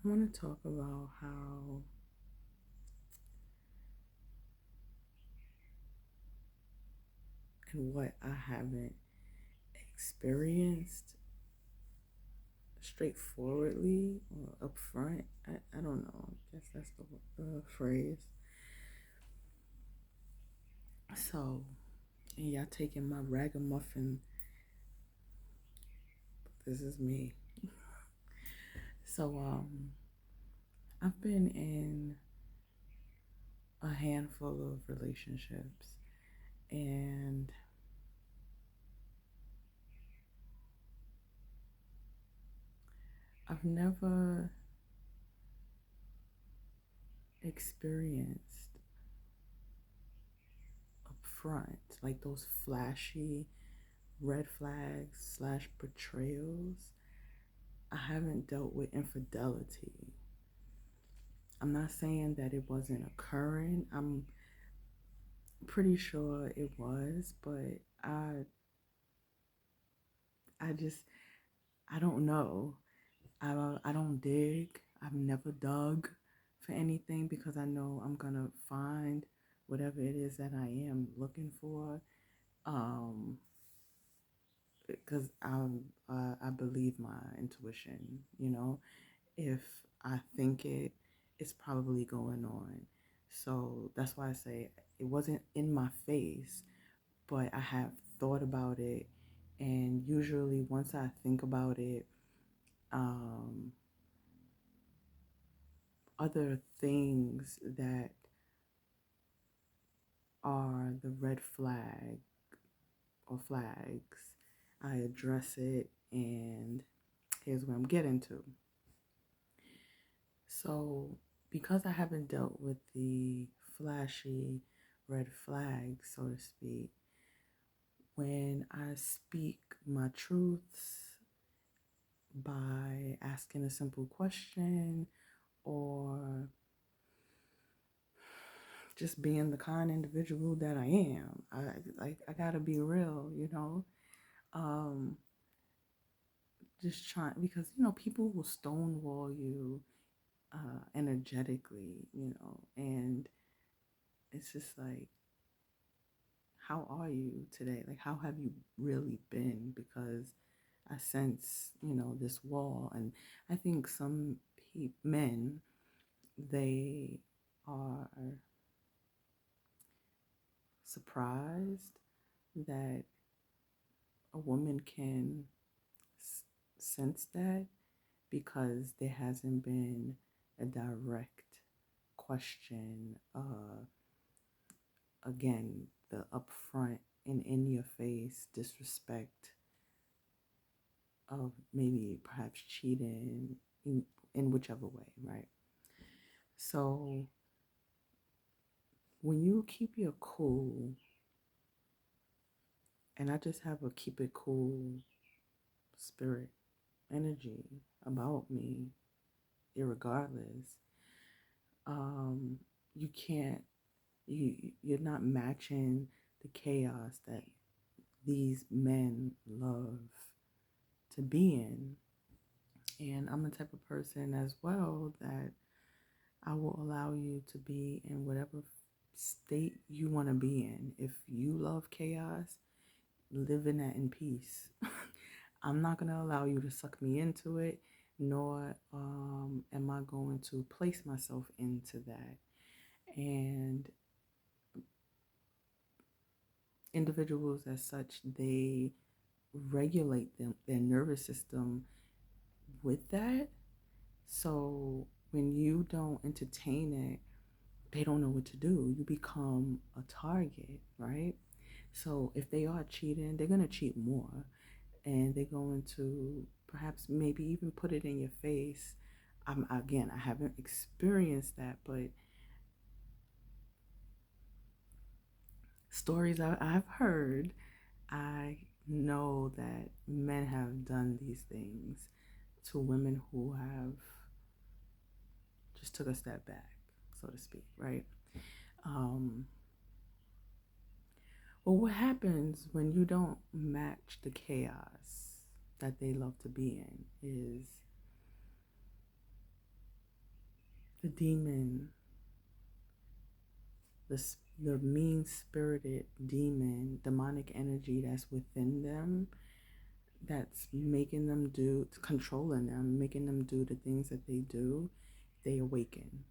I want to talk about how and what I haven't experienced straightforwardly or upfront. I don't know. I guess that's the phrase. So, and y'all taking my ragamuffin. This is me. So, I've been in a handful of relationships, and I've never experienced upfront like those flashy red flags slash betrayals. I haven't dealt with infidelity. I'm not saying that it wasn't occurring. I'm pretty sure it was, but I just I don't know. I don't dig. I've never dug for anything because I know I'm gonna find whatever it is that I am looking for. Um, because I believe my intuition. If I think it's probably going on. So that's why I say it wasn't in my face, but I have thought about it. And usually, once I think about it, um, other things that are the red flag or flags, I address it. And here's what I'm getting to. So, because I haven't dealt with the flashy red flags, so to speak, when I speak my truths by asking a simple question or just being the kind individual that I am, I gotta be real. Um, just trying because people will stonewall you energetically, and it's just like, how are you today? Like, how have you really been? Because I sense, this wall. And I think some men, they are surprised that a woman can sense that because there hasn't been a direct question. Again, the upfront and in your face disrespect of maybe perhaps cheating in whichever way, right? So when you keep your cool, and I just have a keep it cool spirit, energy about me, irregardless, um, you can't, you're not matching the chaos that these men love to be in. And I'm the type of person as well that I will allow you to be in whatever state you want to be in. If you love chaos, live in that in peace. I'm not going to allow you to suck me into it, nor am I going to place myself into that. And individuals, as such, they regulate their nervous system with that. So when you don't entertain it, they don't know what to do. You become a target, right? So if they are cheating, they're going to cheat more, and they're going to perhaps maybe even put it in your face. Again, I haven't experienced that, but stories I've heard, I know that men have done these things to women who have just took a step back, so to speak, right? Um, well, what happens when you don't match the chaos that they love to be in is the demon, the mean spirited demon, demonic energy that's within them, that's making them do, controlling them, making them do the things that they do, they awaken.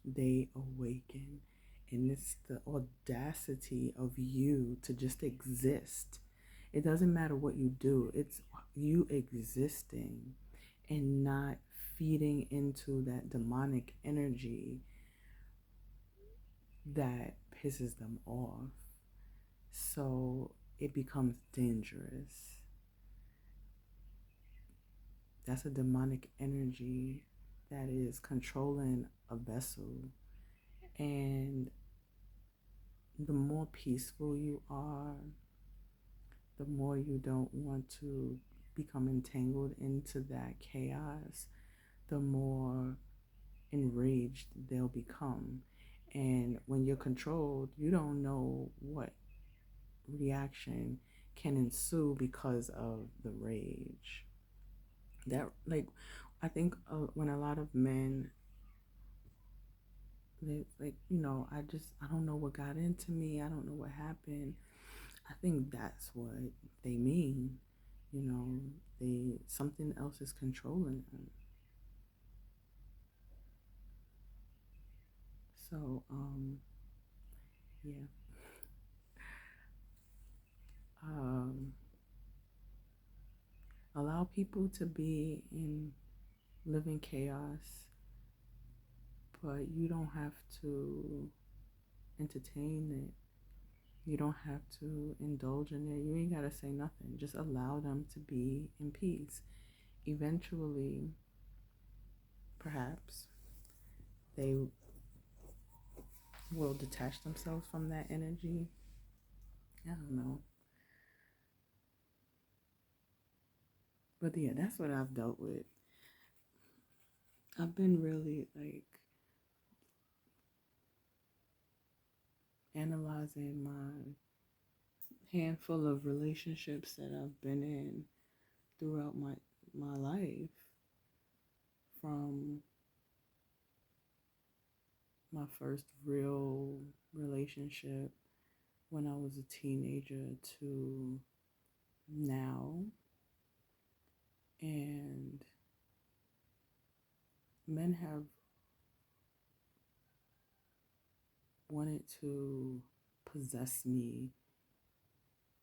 They awaken. And it's the audacity of you to just exist. It doesn't matter what you do, it's you existing and not feeding into that demonic energy that pisses them off. So it becomes dangerous. That's a demonic energy that is controlling a vessel. And the more peaceful you are, the more you don't want to become entangled into that chaos, the more enraged they'll become. And when you're controlled, you don't know what reaction can ensue because of the rage. That, like, I think when a lot of men, they like, I don't know what got into me. I don't know what happened. I think that's what they mean. You know, something else is controlling them. So, yeah. Um, Allow people to be in living chaos, but you don't have to entertain it. You don't have to indulge in it. You ain't got to say nothing. Just allow them to be in peace. Eventually, perhaps, they will detach themselves from that energy. I don't know. But yeah, that's what I've dealt with. I've been really like analyzing my handful of relationships that I've been in throughout my life, from my first real relationship when I was a teenager to now. And men have wanted to possess me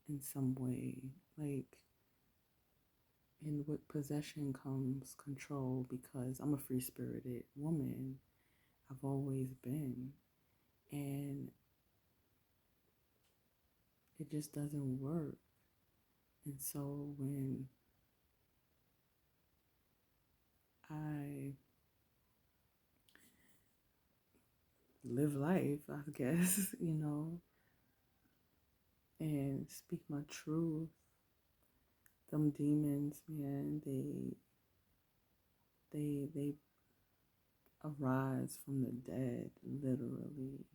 in some way. Like, and with possession comes control, because I'm a free spirited woman. I've always been. And it just doesn't work. And so when I live life, I guess, and speak my truth, them demons, man, they arise from the dead, literally.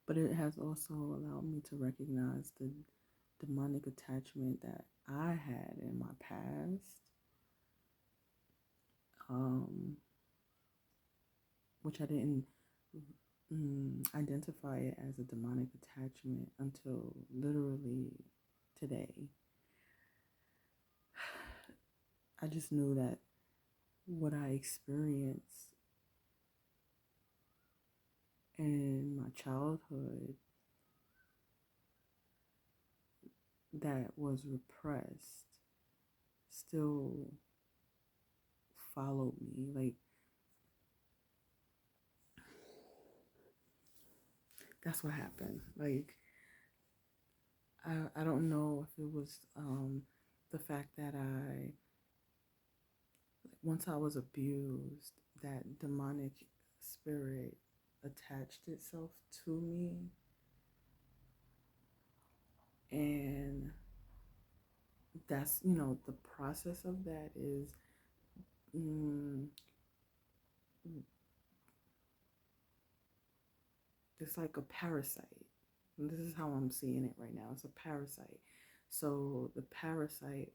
But it has also allowed me to recognize the demonic attachment that I had in my past, which I didn't identify it as a demonic attachment until literally today. I just knew that what I experienced in my childhood that was repressed still followed me. Like, that's what happened. Like, I don't know if it was the fact that once I was abused, that demonic spirit attached itself to me. And that's, the process of that is, mm, it's like a parasite. And this is how I'm seeing it right now. It's a parasite. So the parasite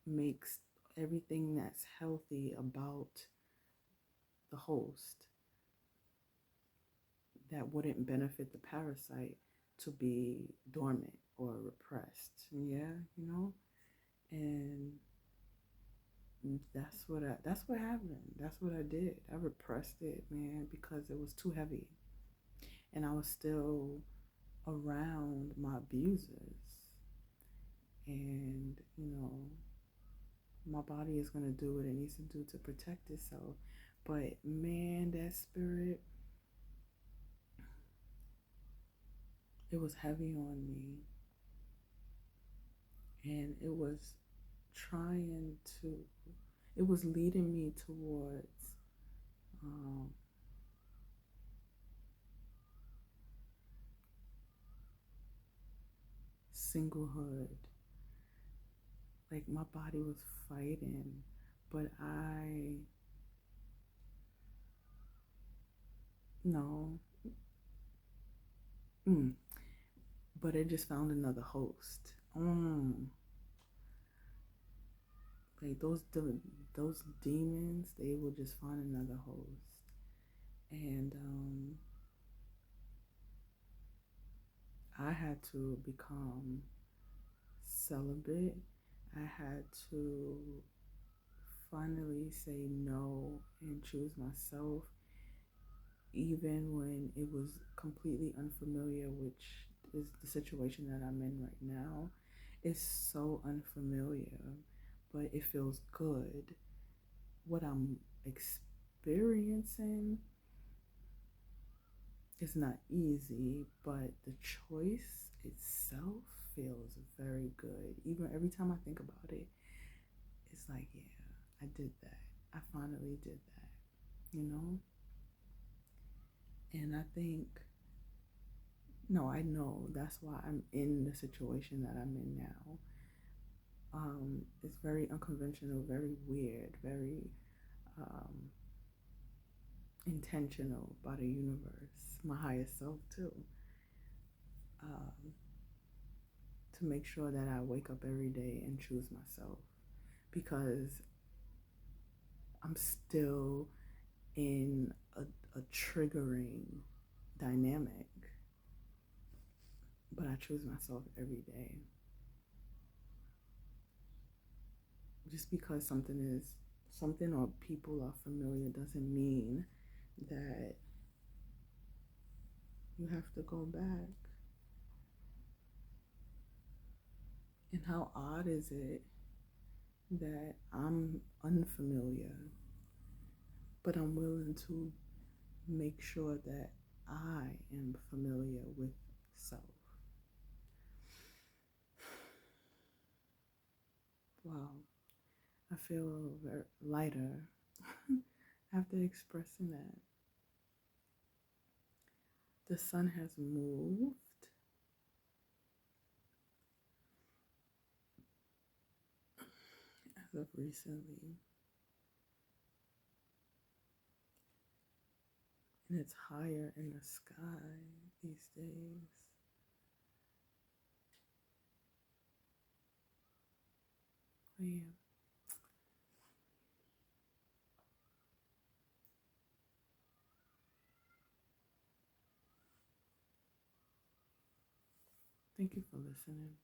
makes everything that's healthy about the host that wouldn't benefit the parasite to be dormant or repressed. Yeah, you know? And that's what happened. That's what I did. I repressed it, man, because it was too heavy. And I was still around my abusers. And, my body is going to do what it needs to do to protect itself. But man, that spirit, it was heavy on me. And trying to, it was leading me towards um, singlehood. Like my body was fighting, but no, mm, but it just found another host. Like those demons, they will just find another host. And I had to become celibate. I had to finally say no and choose myself, even when it was completely unfamiliar, which is the situation that I'm in right now. It's so unfamiliar, but it feels good. What I'm experiencing is not easy, but the choice itself feels very good. Even every time I think about it, it's like, yeah, I did that. I finally did that, you know? And I think, no, I know that's why I'm in the situation that I'm in now. It's very unconventional, very weird, very um, intentional by the universe, my highest self, too, um, to make sure that I wake up every day and choose myself because I'm still in a triggering dynamic, but I choose myself every day. Just because something or people are familiar doesn't mean that you have to go back. And how odd is it that I'm unfamiliar, but I'm willing to make sure that I am familiar with self? Wow, I feel very lighter after expressing that. The sun has moved as of recently, and it's higher in the sky these days. Oh, yeah. Thank you for listening.